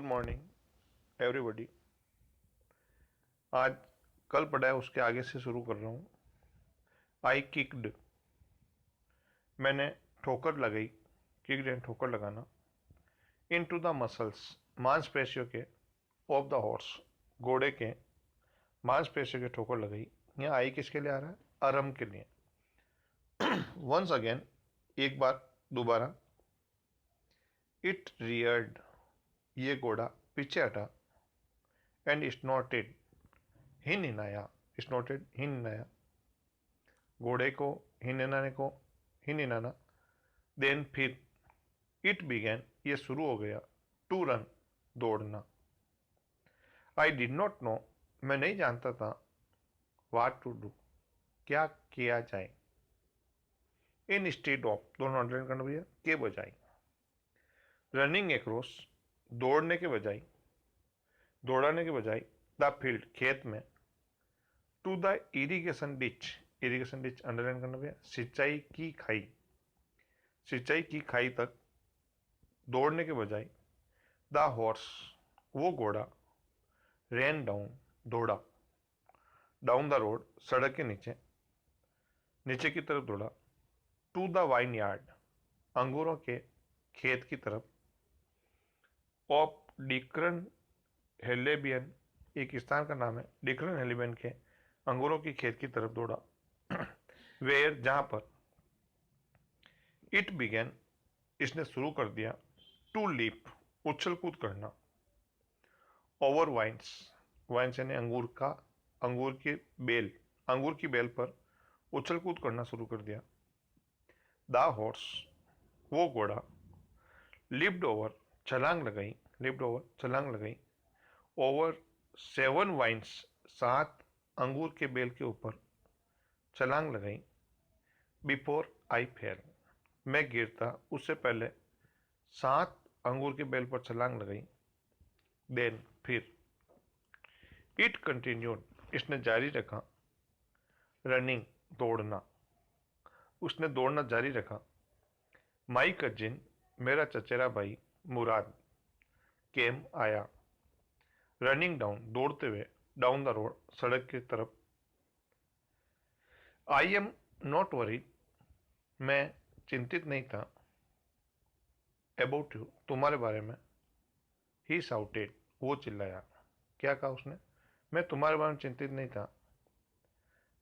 Morning everybody. आज कल पढ़ा है उसके आगे से शुरू कर रहा हूँ। आई किक्ड, मैंने ठोकर लगाई। किक्ड एंड ठोकर लगाना। इनटू द मसल्स, मांसपेशियों के। ऑफ द हॉर्स, घोड़े के मांसपेशियों के ठोकर लगाई। यहाँ आई किसके लिए आ रहा है? आरम के लिए। वंस अगेन, एक बार दोबारा। इट रियर्ड, ये घोड़ा पीछे हटा। एंड स्नॉटेड, हिनहिनाया। स्नॉटेड, हिनहिनाया। घोड़े को हिनहिनाना। देन फिर इट बिगैन, ये शुरू हो गया। टू रन, दौड़ना। आई डिड नॉट नो, मैं नहीं जानता था। व्हाट टू डू, क्या किया जाए। इन स्टेड ऑफ, दोनों अंडरलाइन करना भैया, के बजाय। रनिंग एक्रॉस, दौड़ने के बजाय, दौड़ाने के बजाय। द फील्ड, खेत में। To the irrigation ditch, irrigation ditch underline करना भैया, सिंचाई की खाई। सिंचाई की खाई तक दौड़ने के बजाय। द हॉर्स, वो घोड़ा। रैन डाउन, दौड़ा। डाउन द रोड, सड़क के नीचे, नीचे की तरफ दौड़ा। टू द वाइन यार्ड, अंगूरों के खेत की तरफ। ऑफ डिक्रन हेलेबियन, एक स्थान का नाम है। डिक्रन हेलेबियन के अंगूरों की खेत की तरफ दौड़ा। वेयर, जहां पर। इट बिगेन, इसने शुरू कर दिया। टू लीप, उछल कूद करना। ओवर वाइन्स, वाइन्स यानी अंगूर का, अंगूर की बेल पर उछल कूद करना शुरू कर दिया। द हॉर्स, वो घोड़ा। लिफ्ट ओवर, छलांग लगाई। लिफ्ट ओवर, छलांग लगाई। ओवर 7 वाइन्स, 7 अंगूर के बेल के ऊपर छलांग लगाई। बिफोर आई फेल, मैं गिरता उससे पहले 7 अंगूर के बेल पर छलांग लगाई। देन, फिर। इट कंटिन्यूड, इसने जारी रखा। रनिंग, दौड़ना, उसने दौड़ना जारी रखा। माई कजिन, मेरा चचेरा भाई मुराद। केम, आया। रनिंग डाउन, दौड़ते हुए। डाउन द रोड, सड़क की तरफ। आई एम नॉट वरीड, मैं चिंतित नहीं था। अबाउट यू, तुम्हारे बारे में। ही साउटेड, वो चिल्लाया। क्या कहा उसने? मैं तुम्हारे बारे में चिंतित नहीं था।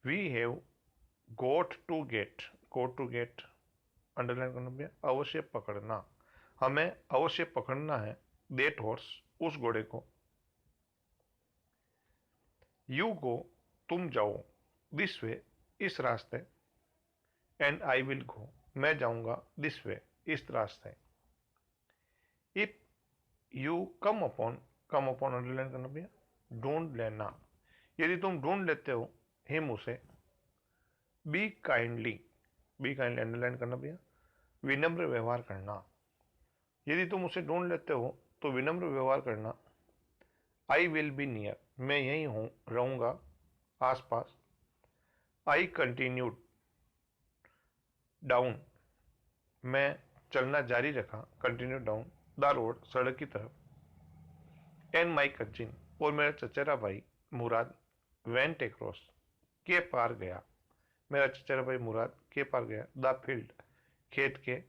We have got to get underline करना भैया, अवश्य पकड़ना। हमें अवश्य पकड़ना है। दैट हॉर्स, उस घोड़े को। यू गो, तुम जाओ। दिस वे, इस रास्ते। एंड आई विल गो, मैं जाऊंगा। दिस वे, इस रास्ते। If you come upon underline करना भैया, ढूंढ लेना। यदि तुम ढूंढ लेते हो हिम, उसे। Be kindly, be kindly underline करना भैया, विनम्र व्यवहार करना। यदि तुम उसे ढूंढ लेते हो तो विनम्र व्यवहार करना। आई विल बी नियर, मैं यहीं हूं, रहूंगा, आसपास। आई कंटिन्यूड डाउन, मैं चलना जारी रखा। कंटिन्यू डाउन द रोड, सड़क की तरफ। एंड माई कजिन, और मेरा चचेरा भाई मुराद। वेंट अक्रॉस, के पार गया। मेरा चचेरा भाई मुराद के पार गया। द फील्ड, खेत के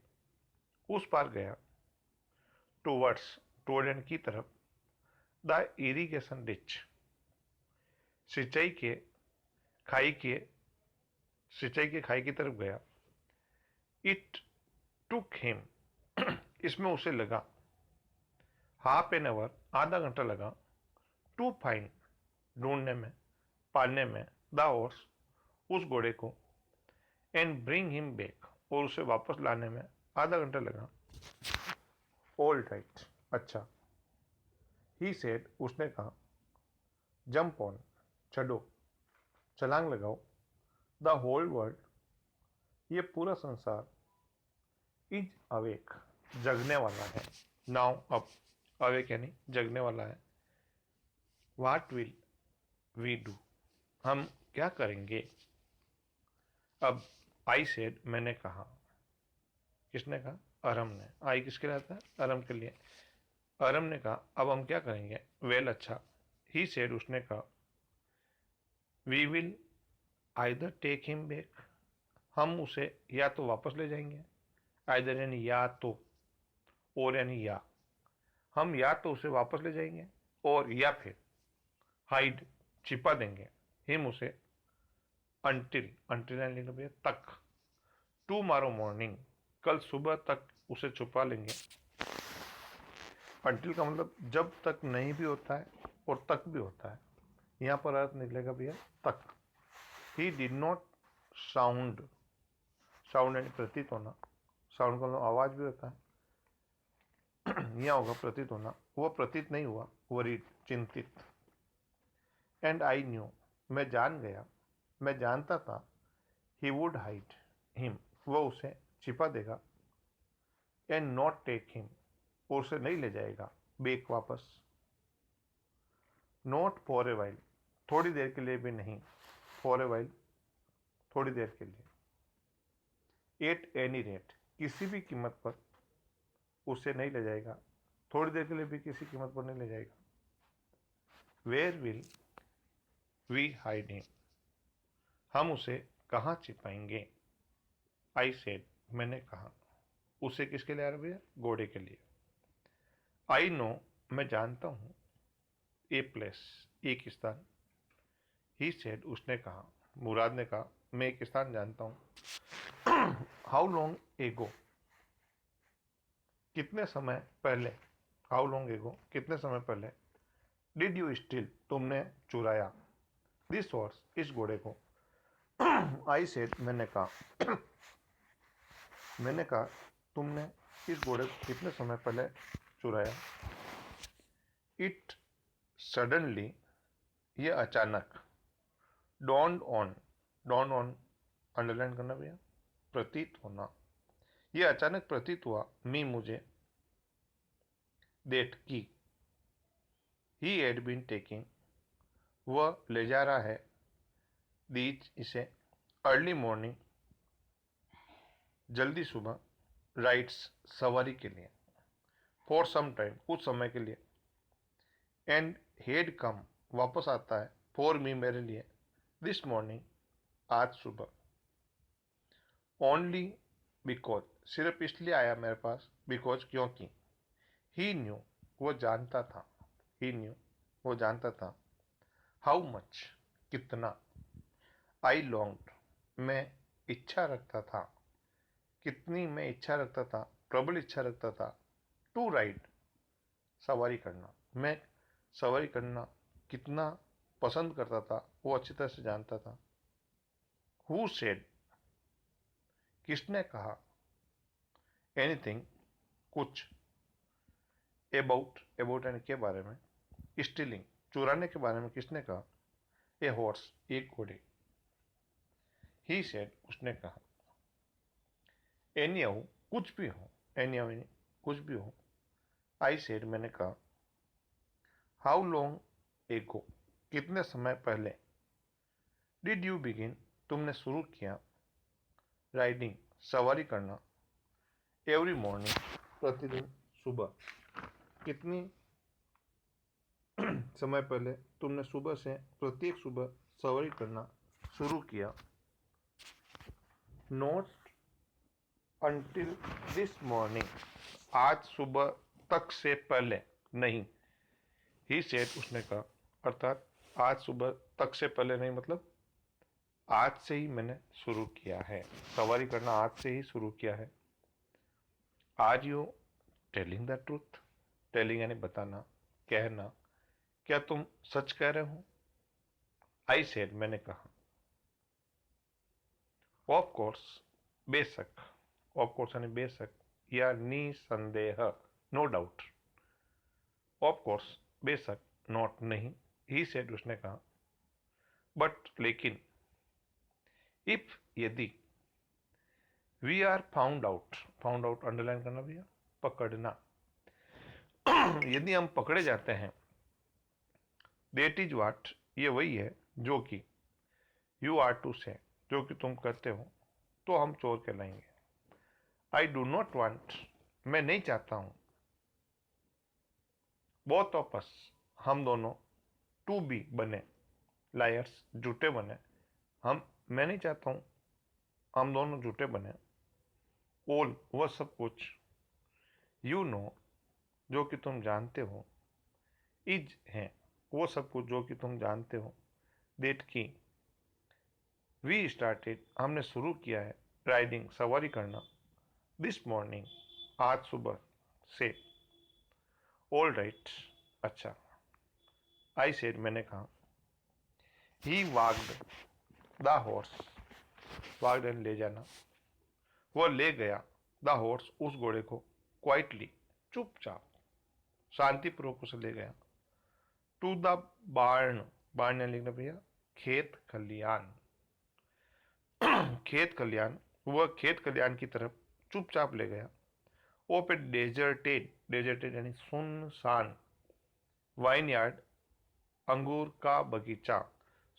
उस पार गया। टूवर्ड्स, टूवर्ड एंड की तरफ। द इरिगेशन डिच, सिंचाई के खाई के सिंचाई के खाई की तरफ गया। इट टुक हिम, इसमें उसे लगा। हाफ एन आवर, आधा घंटा लगा। टू फाइंड, ढूंढने में, पालने में। द हॉर्स, उस घोड़े को। एंड ब्रिंग हिम बैक, और उसे वापस लाने में आधा घंटा लगा। ऑल राइट, अच्छा। ही सेड, उसने कहा। जंप ऑन, चढ़ो, छलांग लगाओ। द होल वर्ल्ड, ये पूरा संसार। इज अवेक, जगने वाला है। नाउ, अब। अवेक यानी जगने वाला है। व्हाट विल वी डू, हम क्या करेंगे। अब आई सेड, मैंने कहा। किसने कहा? अरम ने। आई किसके लिए आता है? अरम के लिए। आरम ने कहा अब हम क्या करेंगे? वेल अच्छा, ही सेड उसने कहा, we will either take him back, हम उसे या तो वापस ले जाएंगे, आइदर यानी या तो, और यानी या, हम या तो उसे वापस ले जाएंगे और या फिर हाइड छिपा देंगे, हिम उसे, अंटिल, अंटिल यानी तक, टुमारो मॉर्निंग, कल सुबह तक उसे छुपा लेंगे। अंटिल का मतलब जब तक नहीं भी होता है और तक भी होता है, यहाँ पर अर्थ निकलेगा भैया तक। He did not sound, sound यानी प्रतीत होना, साउंड का मतलब आवाज भी होता है, यहाँ होगा प्रतीत होना, वह प्रतीत नहीं हुआ, वरीड चिंतित। एंड आई न्यू, मैं जान गया, मैं जानता था, ही वुड हाइड हिम, वह उसे छिपा देगा, एंड नॉट टेक हिम, और उसे नहीं ले जाएगा बेक वापस, नॉट फॉर ए वाइल, थोड़ी देर के लिए भी नहीं, फॉर ए वाइल थोड़ी देर के लिए, एट एनी रेट किसी भी कीमत पर उसे नहीं ले जाएगा, थोड़ी देर के लिए भी किसी कीमत पर नहीं ले जाएगा। Where will we hide him, हम उसे कहाँ छिपाएंगे? आई सेड, मैंने कहा, उसे किसके लिए आ रहा भैया? घोड़े के लिए। आई नो, मैं जानता हूँ, ए प्लेस, एक स्थान, ही सेड उसने कहा, मुराद ने कहा, मैं एक स्थान जानता हूँ। हाउ लॉन्ग एगो, कितने समय पहले, हाउ लॉन्ग एगो कितने समय पहले, डिड यू स्टील, तुमने चुराया, दिस हॉर्स, इस घोड़े को। आई सेड, मैंने कहा, मैंने कहा तुमने इस घोड़े को कितने समय पहले चुराया। इट सडनली, ये अचानक, डॉन ऑन अंडरलाइन करना भैया, प्रतीत होना, ये अचानक प्रतीत हुआ, मी मुझे, डेट की, ही हैड बीन टेकिंग, वह ले जा रहा है, दीज इसे, अर्ली मॉर्निंग, जल्दी सुबह, राइड्स सवारी के लिए, फॉर सम टाइम कुछ समय के लिए, एंड हेड कम वापस आता है, फॉर मी मेरे लिए, दिस मॉर्निंग आज सुबह, ओनली बिकॉज सिर्फ इसलिए आया मेरे पास, बिकॉज क्योंकि, ही न्यू वो जानता था, ही न्यू वो जानता था, हाउ मच कितना, आई लॉन्ग्ड मैं इच्छा रखता था, कितनी मैं इच्छा रखता था, प्रबल इच्छा रखता था, टू राइड सवारी करना, मैं सवारी करना कितना पसंद करता था वो अच्छी तरह से जानता था। हु सेड, किसने कहा, एनीथिंग कुछ, अबाउट, अबाउट यानी के बारे में, स्टीलिंग चुराने के बारे में किसने कहा, ए हॉर्स एक घोड़े, ही सेड उसने कहा, एनीहाउ कुछ भी हो, एनीहाउ यानी कुछ भी हो, आई सेड मैंने कहा, हाउ लॉन्ग एगो कितने समय पहले, डिड यू बिगिन तुमने शुरू किया, राइडिंग सवारी करना, एवरी मॉर्निंग प्रतिदिन सुबह, कितनी समय पहले तुमने सुबह से प्रत्येक सुबह सवारी करना शुरू किया, नॉट अंटिल दिस मॉर्निंग आज सुबह तक से पहले नहीं, ही सेड उसने कहा, अर्थात आज सुबह तक से पहले नहीं मतलब आज से ही मैंने शुरू किया है, सवारी करना आज से ही शुरू किया है। Are you telling the truth, telling यानी बताना, कहना, क्या तुम सच कह रहे हो? आई सेड मैंने कहा, ऑफ कोर्स बेशक, ऑफ कोर्स यानी बेशक या निसंदेह, नो डाउट, ऑफ कोर्स बेशक, नॉट नहीं, ही सेड उसने कहा, बट लेकिन, इफ यदि, we are found out, found out underline करना भैया, पकड़ना, यदि हम पकड़े जाते हैं, देट इज वाट ये वही है जो कि, यू आर टू से जो कि तुम कहते हो, तो हम चोर कहलाएंगे। आई डू नॉट वांट मैं नहीं चाहता हूं, बोथ ऑफ अस, हम दोनों, टू बी बने, लायर्स, झूठे बने। मैं नहीं चाहता हूं हम दोनों झूठे बने। ऑल, वह सब कुछ, यू नो, जो कि तुम जानते हो, इज है, वो सब कुछ जो कि तुम जानते हो, डेट की, वी स्टार्टेड, हमने शुरू किया है, राइडिंग, सवारी करना, दिस मॉर्निंग, आज सुबह से, ऑल राइट, अच्छा, आई सेड, मैंने कहा, ही वाग्ड द हॉर्स, वाग्ड एंड ले जाना, वह ले गया, द हॉर्स, उस घोड़े को, क्वाइटली, चुपचाप, शांतिपूर्वक उसे ले गया, टू द बार्न, बार्न ने लिखना भैया खेत खलियान, खेत खलियान, वह खेत खलियान की तरफ चुपचाप ले गया। वो पे डेजर्टेड, डेजर्टेड यानी सुनसान, वाइन यार्ड, अंगूर का बगीचा,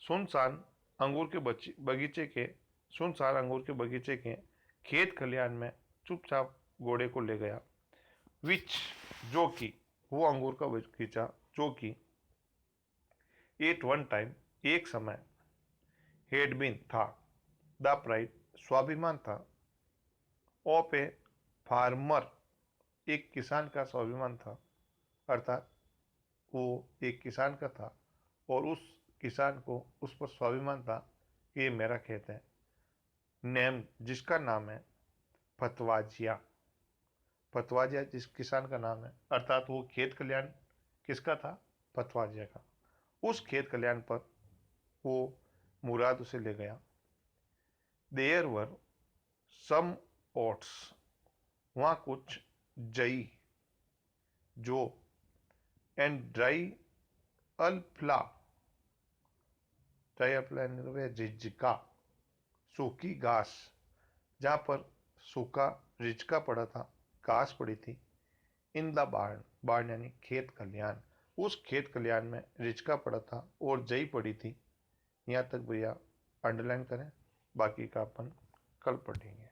सुनसान अंगूर के बगीचे के, सुनसान अंगूर के बगीचे के खेत खलियान में चुपचाप घोड़े को ले गया, विच, जो कि, वो अंगूर का बगीचा जो कि, एट वन टाइम, एक समय, हेड बिन था, द प्राइड, स्वाभिमान था, ऑफ ए फार्मर, एक किसान का स्वाभिमान था, अर्थात वो एक किसान का था और उस किसान को उस पर स्वाभिमान था कि ये मेरा खेत है, नेम, जिसका नाम है फतवाजिया, फतवाजिया जिस किसान का नाम है, अर्थात वो खेत कल्याण किसका था, फतवाजिया का, उस खेत कल्याण पर वो मुराद उसे ले गया। देयर वर सम ओट्स, वहाँ कुछ जई, जो, and dry Alfalah, dry Alfalah झिझका, सूखी घास, जहाँ पर सूखा रिचका पड़ा था, घास पड़ी थी, इन द बार्न, बार्न यानी खेत खलियान, उस खेत खलियान में रिचका पड़ा था और जई पड़ी थी। यहाँ तक भैया अंडरलाइन करें, बाकी का अपन कल पढ़ेंगे।